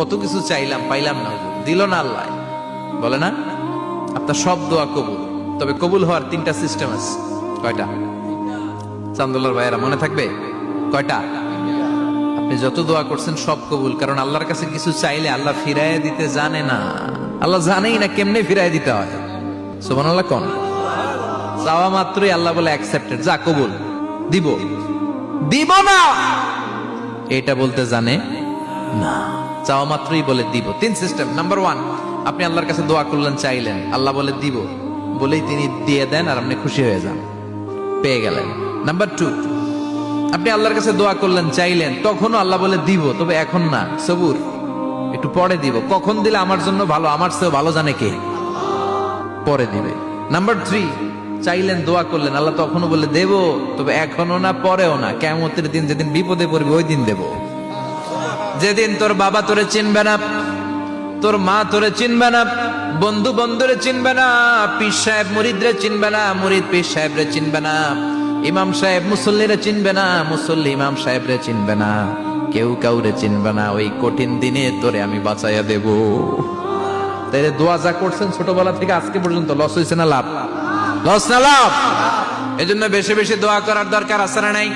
কত কিছু চাইলাম, পাইলাম না, দিল না আল্লাহ। বলে না আপনার সব দোয়া কবুল, তবে কবুল হওয়ার 3টা সিস্টেম আছে। কয়টা? চান্দুল্লার ভাইয়েরা মনে থাকবে কয়টা? আপনি যত দোয়া করছেন সব কবুল, কারণ আল্লাহর কাছে কিছু চাইলে আল্লাহ ফিরাইয়া দিতে জানে না। আল্লাহ জানেই না কেমনে ফিরাইয়া দিতে হয়। সুবহানাল্লাহ কোন? চাওয়া মাত্রই আল্লাহ বলে অ্যাকসেপ্টেড, যা কবুল, দিব দিব না এটা বলতে জানে না, চাওয়া মাত্রই বলে দিব। 3 সিস্টেম। নাম্বার 1, আপনি আল্লাহর কাছে দোয়া করলেন, চাইলেন, আল্লাহ বলে দিব, বলেই তিনি দিয়ে দেন আর আপনি খুশি হয়ে যান, পেয়ে গেলেন। নাম্বার 2, আপনি আল্লাহর কাছে দোয়া করলেন, চাইলেন, তখনও আল্লাহ বলে দিব, তবে এখন না, সবুর, একটু পরে দিব। কখন দিলে আমার জন্য ভালো, আমার চেয়ে ভালো জানে কে, পরে দিবে। নাম্বার 3, চাইলেন, দোয়া করলেন, আল্লাহ তখনও বলে দেব, তবে এখনো না, পরেও না, কিয়ামতের দিন যেদিন বিপদে পড়বে ওই দিন দেব। যেদিন তোর বাবা তোরে চিনবে না, তোর মা তোরে চিনবে না, বন্ধু বন্ধুরে চিনবে না, পীর সাহেব মুরিদরে চিনবে না, মুরিদ পীর সাহেবরে চিনবে না, ইমাম সাহেব মুসল্লিরে চিনবে না, মুসল্লি ইমাম সাহেবরে চিনবে না, কেউ কাউরে চিনবে না। ওই কঠিন দিনে তোরে আমি বাঁচাইয়া দেব। তাই দোয়া যা করছেন ছোটবেলা থেকে আজকে পর্যন্ত, লস হয়েছে না লাভ? লস না লাভ? এজন্য বেশি বেশি দোয়া করার দরকার আছে না নাই?